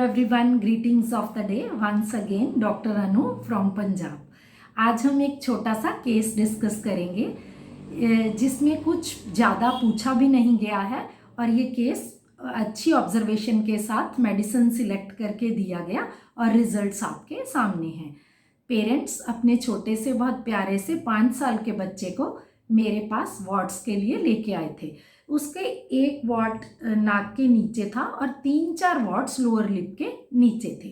Everyone, greetings of the day once again. Doctor Anu from Punjab. आज हम एक छोटा सा केस डिस्कस करेंगे जिसमें कुछ ज़्यादा पूछा भी नहीं गया है और ये केस अच्छी ऑब्जर्वेशन के साथ मेडिसिन सिलेक्ट करके दिया गया और रिजल्ट्स आपके सामने हैं। पेरेंट्स अपने छोटे से बहुत प्यारे से 5 साल के बच्चे को मेरे पास वार्ड्स के लिए लेके आए थे। उसके एक वार्ड नाक के नीचे था और 3-4 वार्ड्स लोअर लिप के नीचे थे।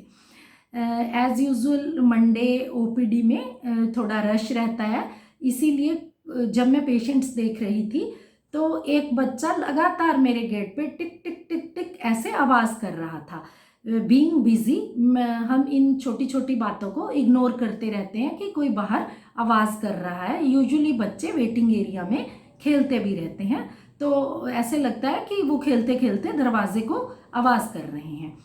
एज़ यूजुअल मंडे ओपीडी में थोड़ा रश रहता है, इसीलिए जब मैं पेशेंट्स देख रही थी तो एक बच्चा लगातार मेरे गेट पे टिक टिक टिक टिक ऐसे आवाज़ कर रहा था। बीइंग बिजी हम इन छोटी छोटी बातों को इग्नोर करते रहते हैं कि कोई बाहर आवाज़ कर रहा है। यूजुअली बच्चे वेटिंग एरिया में खेलते भी रहते हैं, तो ऐसे लगता है कि वो खेलते खेलते दरवाजे को आवाज़ कर रहे हैं।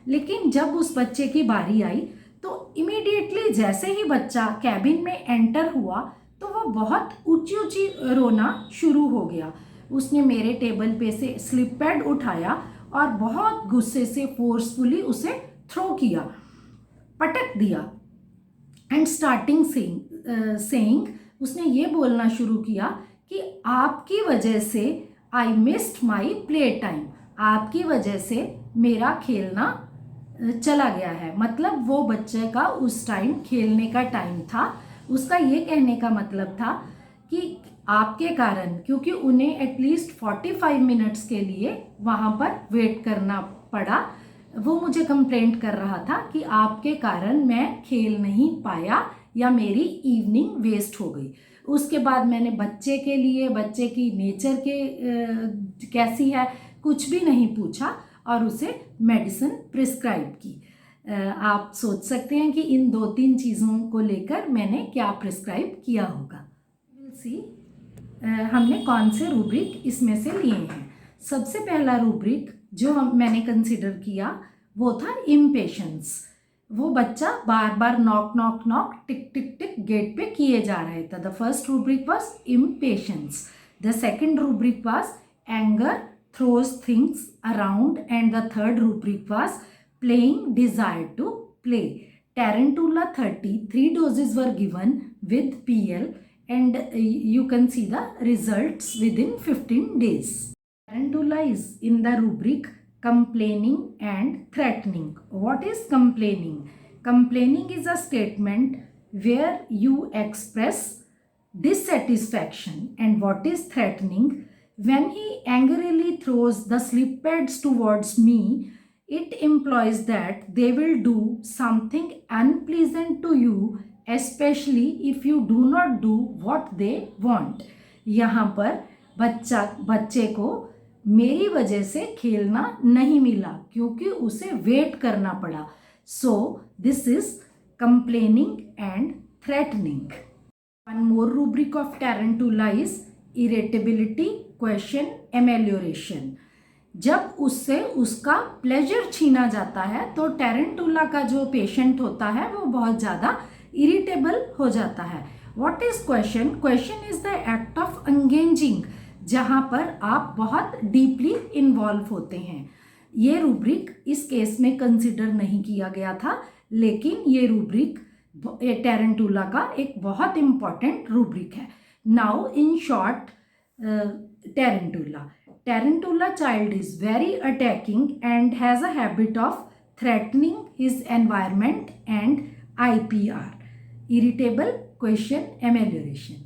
लेकिन जब उस बच्चे की बारी आई तो इमीडिएटली जैसे ही बच्चा कैबिन में एंटर हुआ तो वो बहुत ऊंची ऊंची रोना शुरू हो गया। उसने मेरे टेबल पे से स्लिप पैड उठाया और बहुत गुस्से से फोर्सफुली उसे थ्रो किया, पटक दिया एंड स्टार्टिंग सेइंग उसने ये बोलना शुरू किया कि आपकी वजह से I missed my play time, आपकी वजह से मेरा खेलना चला गया है। मतलब वो बच्चे का उस टाइम खेलने का टाइम था। उसका ये कहने का मतलब था कि आपके कारण, क्योंकि उन्हें एटलीस्ट 45 मिनट्स के लिए वहाँ पर वेट करना पड़ा, वो मुझे कंप्लेंट कर रहा था कि आपके कारण मैं खेल नहीं पाया या मेरी इवनिंग वेस्ट हो गई। उसके बाद मैंने बच्चे के लिए, बच्चे की नेचर के कैसी है कुछ भी नहीं पूछा और उसे मेडिसिन प्रिस्क्राइब की। आप सोच सकते हैं कि इन 2-3 चीज़ों को लेकर मैंने क्या प्रिस्क्राइब किया होगा। विल सी हमने कौन से रूब्रिक इसमें से लिए हैं। सबसे पहला रूब्रिक जो मैंने कंसिडर किया वो था इम्पेशेंस। वो बच्चा बार बार नॉक नॉक नॉक टिक टिक टिक गेट पे किए जा रहे थे। The first rubric was impatience, the second rubric was anger throws things around, and the third rubric was playing desire to play. Tarantula 30, 3 doses were given with PL and you can see the results within 15 days. Tarantula is in the rubric complaining and threatening. What is complaining? Complaining is a statement where you express dissatisfaction, and what is threatening? When he angrily throws the slip pads towards me, it implies that they will do something unpleasant to you, especially if you do not do what they want. यहाँ पर बच्चे को मेरी वजह से खेलना नहीं मिला क्योंकि उसे वेट करना पड़ा। So this is complaining and threatening. One more rubric of Tarantula is irritability, question, एमेलियोरेशन। जब उससे उसका प्लेजर छीना जाता है तो टेरेंटुला का जो पेशेंट होता है वो बहुत ज़्यादा इरिटेबल हो जाता है। What is question? Question is the act of engaging, जहाँ पर आप बहुत डीपली इन्वॉल्व होते हैं। ये रूब्रिक इस केस में कंसिडर नहीं किया गया था, लेकिन ये रूब्रिक टेरेंटुला का एक बहुत इम्पॉर्टेंट रूब्रिक है। Now in short, Tarantula child is very attacking and has a habit of threatening his environment and IPR. Irritable, question, amelioration.